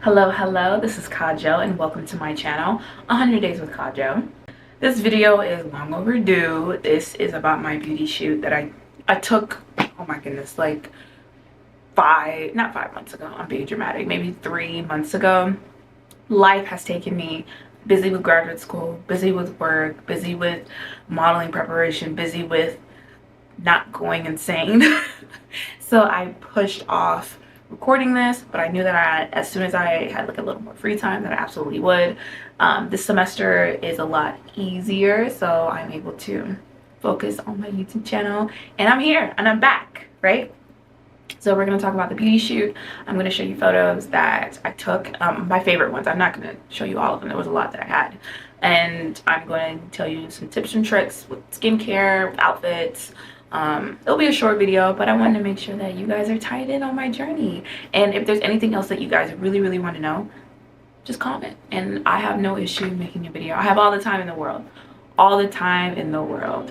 Hello, this is Kajo and welcome to my channel, 100 Days with Kajo. This video is long overdue. This is about my beauty shoot that I took, oh my goodness, like not 5 months ago, I'm being dramatic, maybe 3 months ago. Life has taken me busy with graduate school, busy with work, busy with modeling preparation, busy with not going insane. So I pushed off recording this, but I knew that as soon as I had like a little more free time, that I absolutely would. This semester is a lot easier, so I'm able to focus on my YouTube channel, and I'm here and I'm back, right? So we're going to talk about the beauty shoot. I'm going to show you photos that I took, my favorite ones. I'm not going to show you all of them. There was a lot that I had. And I'm going to tell you some tips and tricks with skincare, with outfits. It'll be a short video, but I wanted to make sure that you guys are tied in on my journey. And if there's anything else that you guys really want to know, just comment. And I have no issue making a video. I have all the time in the world. All the time in the world.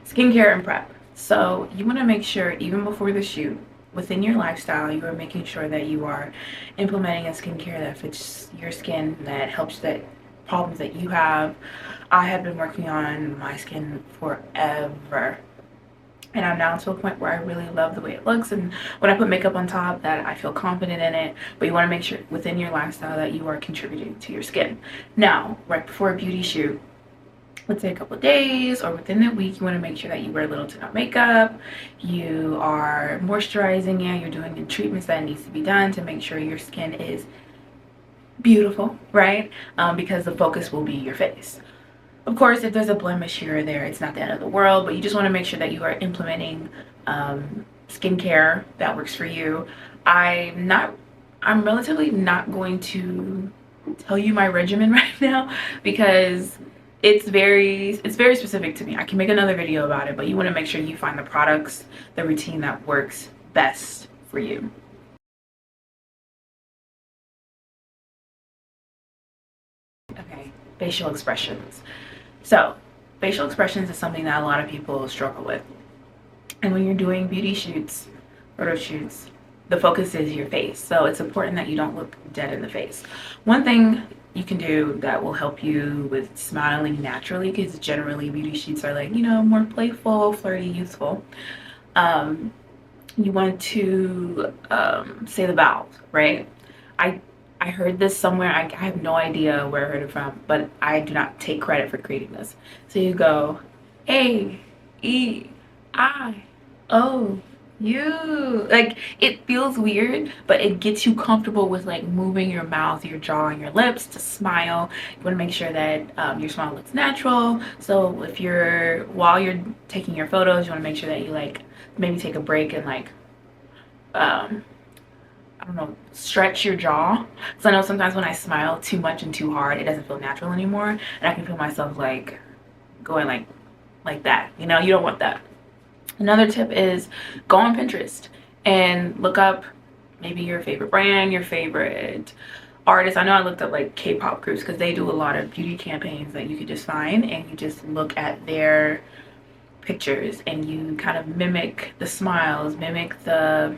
Skincare and prep. So you want to make sure even before the shoot, within your lifestyle, you are making sure that you are implementing a skincare that fits your skin, that helps that problems that you have. I have been working on my skin forever, and I'm now to a point where I really love the way it looks, and when I put makeup on top, that I feel confident in it. But you want to make sure within your lifestyle that you are contributing to your skin. Now, right before a beauty shoot, let's say a couple of days or within the week, you want to make sure that you wear little to no makeup, you are moisturizing it, you're doing the treatments that needs to be done to make sure your skin is beautiful, right? Because the focus will be your face. Of course, if there's a blemish here or there, it's not the end of the world, but you just want to make sure that you are implementing skincare that works for you. I'm relatively not going to tell you my regimen right now because it's very specific to me. I can make another video about it, but you want to make sure you find the products, the routine that works best for you. Okay, facial expressions. So facial expressions is something that a lot of people struggle with. And when you're doing beauty shoots, photo shoots, the focus is your face. So it's important that you don't look dead in the face. One thing you can do that will help you with smiling naturally, because generally beauty shoots are like, you know, more playful, flirty, youthful. You want to say the vowels, right? I heard this somewhere. I have no idea where I heard it from, but I do not take credit for creating this. So you go A, E, I, O, U. Like, it feels weird, but it gets you comfortable with like moving your mouth, your jaw, and your lips to smile. You want to make sure that your smile looks natural. So while you're taking your photos, you want to make sure that you like maybe take a break and like I don't know, stretch your jaw. So I know sometimes when I smile too much and too hard, it doesn't feel natural anymore, and I can feel myself like going like that. You know, you don't want that. Another tip is go on Pinterest and look up maybe your favorite brand, your favorite artist. I know I looked up like K-pop groups because they do a lot of beauty campaigns that you could just find, and you just look at their pictures and you kind of mimic the smiles, mimic the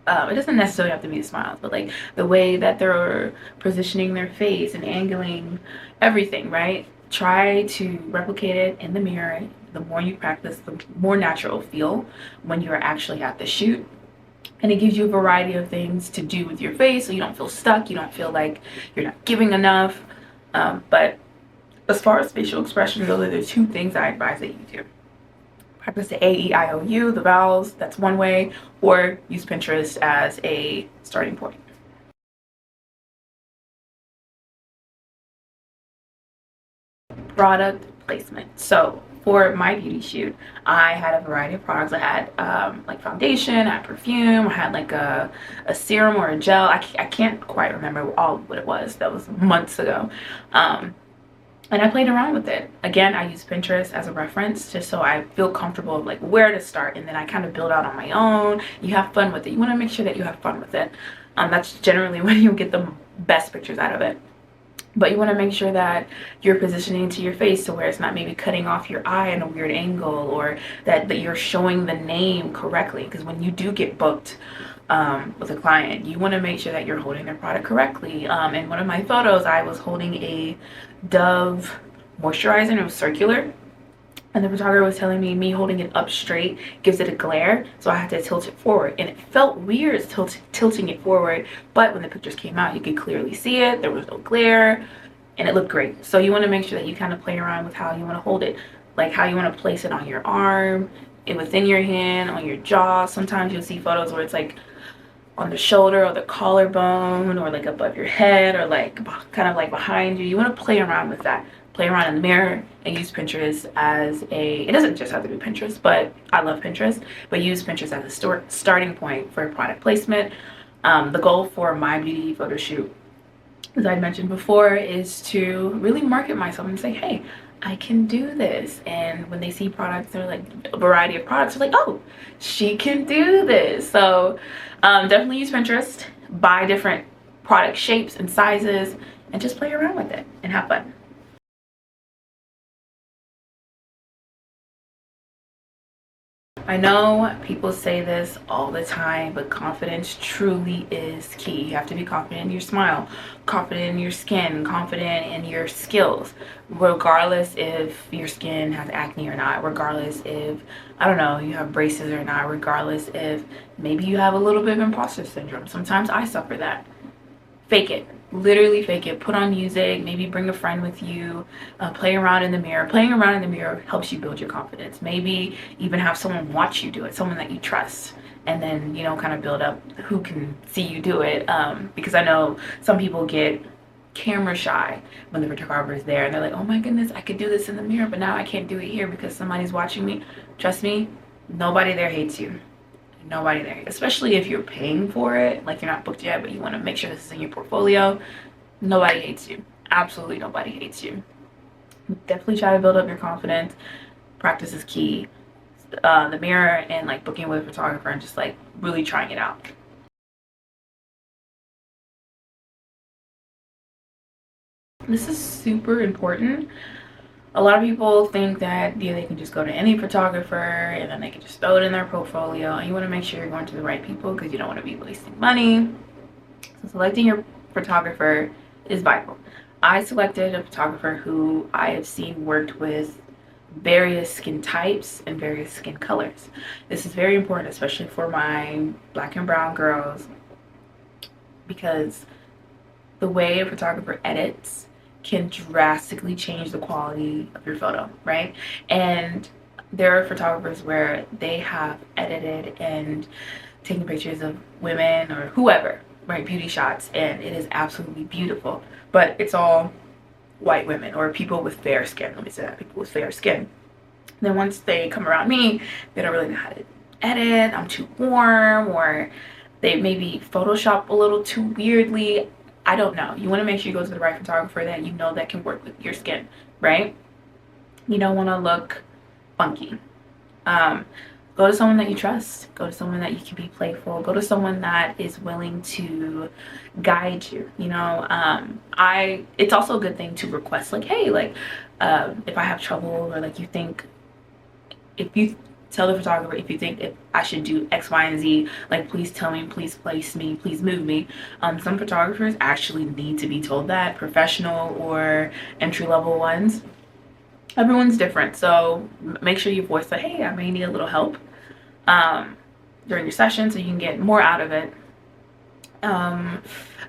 it doesn't necessarily have to be the smiles, but like the way that they're positioning their face and angling everything, right? Try to replicate it in the mirror. The more you practice, the more natural it'll feel when you're actually at the shoot. And it gives you a variety of things to do with your face, so you don't feel stuck, you don't feel like you're not giving enough. But as far as facial expressions go, there are two things I advise that you do. Practice the A, E, I, O, U, the vowels, that's one way, or use Pinterest as a starting point. Product placement. So for my beauty shoot, I had a variety of products. I had like foundation, I had perfume, I had like a serum or a gel. I can't quite remember all what it was. That was months ago. And I played around with it. Again, I use Pinterest as a reference just so I feel comfortable of like where to start, and then I kind of build out on my own. You have fun with it. You want to make sure that you have fun with it. That's generally when you get the best pictures out of it. But you want to make sure that you're positioning to your face to where it's not maybe cutting off your eye in a weird angle, or that you're showing the name correctly. Because when you do get booked with a client, you want to make sure that you're holding their product correctly. In one of my photos, I was holding a Dove moisturizer, and it was circular. And the photographer was telling me holding it up straight gives it a glare, so I had to tilt it forward, and it felt weird tilting it forward, but when the pictures came out, you could clearly see it. There was no glare, and it looked great. So you want to make sure that you kind of play around with how you want to hold it, like how you want to place it on your arm, and within your hand, on your jaw. Sometimes you'll see photos where it's like on the shoulder or the collarbone, or like above your head, or like kind of like behind you. You want to play around with that. Play around in the mirror and use Pinterest as it doesn't just have to be Pinterest, but I love Pinterest, but use Pinterest as a starting point for product placement. The goal for my beauty photo shoot, as I mentioned before, is to really market myself and say, hey, I can do this. And when they see products, they're like a variety of products, they're like, oh, she can do this. So definitely use Pinterest, buy different product shapes and sizes, and just play around with it and have fun. I know people say this all the time, but confidence truly is key. You have to be confident in your smile, confident in your skin, confident in your skills, regardless if your skin has acne or not, regardless if, I don't know, you have braces or not, regardless if maybe you have a little bit of imposter syndrome. Sometimes I suffer that. Fake it. Literally fake it. Put on music, maybe bring a friend with you, play around in the mirror. Playing around in the mirror helps you build your confidence. Maybe even have someone watch you do it, someone that you trust, and then, you know, kind of build up who can see you do it. Because I know some people get camera shy when the photographer is there, and they're like, oh my goodness, I could do this in the mirror, but now I can't do it here because somebody's watching me. Trust me, nobody there hates you. Nobody there, especially if you're paying for it, like you're not booked yet, but you want to make sure this is in your portfolio. Nobody hates you. Absolutely nobody hates you. Definitely try to build up your confidence. Practice is key. The mirror and like booking with a photographer and just like really trying it out. This is super important. A lot of people think that they can just go to any photographer and then they can just throw it in their portfolio, and you want to make sure you're going to the right people because you don't want to be wasting money. So selecting your photographer is vital. I selected a photographer who I have seen worked with various skin types and various skin colors. This is very important, especially for my black and brown girls, because the way a photographer edits can drastically change the quality of your photo, right? And there are photographers where they have edited and taken pictures of women or whoever, right, beauty shots, and it is absolutely beautiful, but it's all white women or people with fair skin. Let me say that, people with fair skin. Then once they come around me, they don't really know how to edit. I'm too warm, or they maybe Photoshop a little too weirdly. I don't know. You want to make sure you go to the right photographer that you know that can work with your skin, right? You don't want to look funky. Go to someone that you trust. Go to someone that you can be playful. Go to someone that is willing to guide you. You know, it's also a good thing to request, like, hey, like, if I have trouble, or like you think, if you tell the photographer, if you think if I should do X, Y, and Z, like, please tell me, please place me, please move me. Some photographers actually need to be told that, professional or entry-level ones. Everyone's different, so make sure you voice that, hey, I may need a little help during your session so you can get more out of it.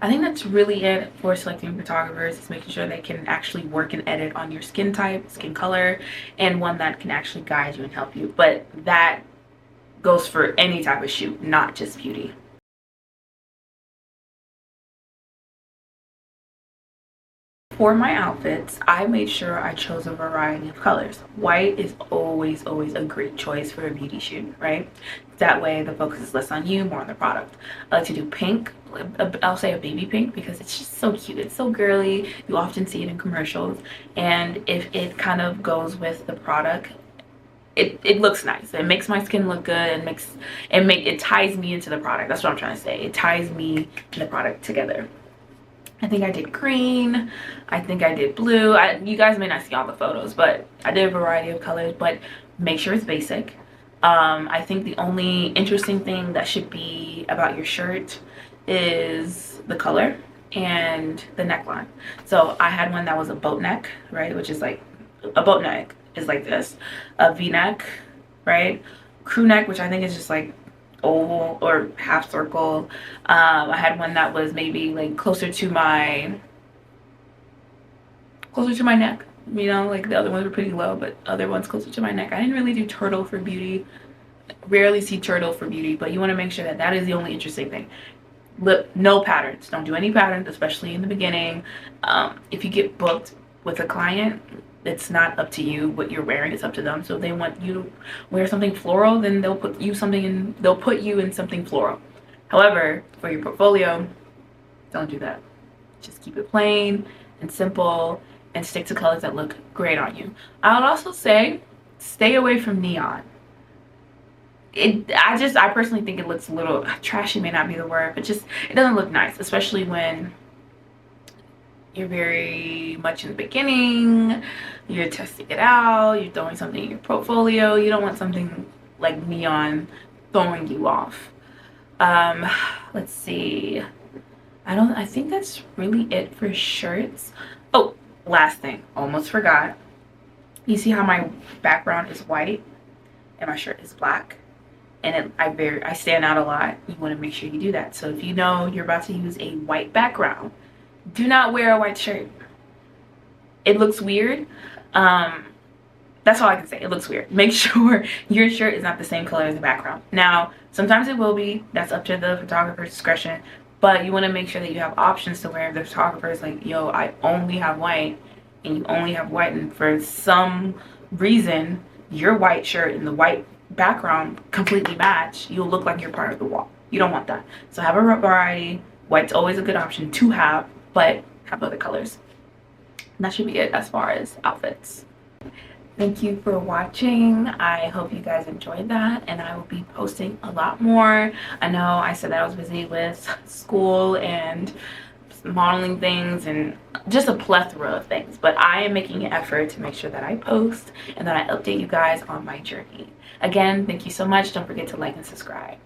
I think that's really it for selecting photographers, is making sure they can actually work and edit on your skin type, skin color, and one that can actually guide you and help you. But that goes for any type of shoot, not just beauty. for my outfits, I made sure I chose a variety of colors. White is always a great choice for a beauty shoot, right? That way the focus is less on you, more on the product. I like to do pink. I'll say a baby pink because it's just so cute. It's so girly. You often see it in commercials, and if it kind of goes with the product, it looks nice. It makes my skin look good and it ties me into the product. That's what I'm trying to say. It ties me and the product together. I think I did green. I think I did blue. You guys may not see all the photos, but I did a variety of colors, but make sure it's basic. I think the only interesting thing that should be about your shirt is the color and the neckline. So I had one that was a boat neck, right? Which is like a boat neck is like this, a v-neck, right? Crew neck, which I think is just like oval or half circle. I had one that was maybe like closer to my neck, you know, like the other ones were pretty low, but other ones closer to my neck. I didn't really do turtle for beauty. Rarely see turtle for beauty, but you want to make sure that that is the only interesting thing. Look, no patterns. Don't do any patterns, especially in the beginning. If you get booked with a client, it's not up to you what you're wearing, it's up to them. So if they want you to wear something floral, then they'll put you in something floral. However, for your portfolio, don't do that. Just keep it plain and simple and stick to colors that look great on you. I would also say stay away from neon. I personally think it looks a little trashy, may not be the word, but just it doesn't look nice, especially when you're very much in the beginning, you're testing it out, you're throwing something in your portfolio. You don't want something like neon throwing you off. Let's see. I think that's really it for shirts. Oh, last thing, almost forgot. You see how my background is white and my shirt is black? And I stand out a lot. You want to make sure you do that. So if you know you're about to use a white background, do not wear a white shirt. It looks weird. That's all I can say. It looks weird. Make sure your shirt is not the same color as the background. Now, sometimes it will be. That's up to the photographer's discretion. But you want to make sure that you have options to wear. If the photographer is like, yo, I only have white, and you only have white, and for some reason, your white shirt and the white background completely match, you'll look like you're part of the wall. You don't want that. So have a variety. White's always a good option to have, but have other colors. And that should be it as far as outfits. Thank you for watching. I hope you guys enjoyed that, and I will be posting a lot more. I know I said that I was busy with school and modeling things and just a plethora of things, but I am making an effort to make sure that I post and that I update you guys on my journey. Again, thank you so much. Don't forget to like and subscribe.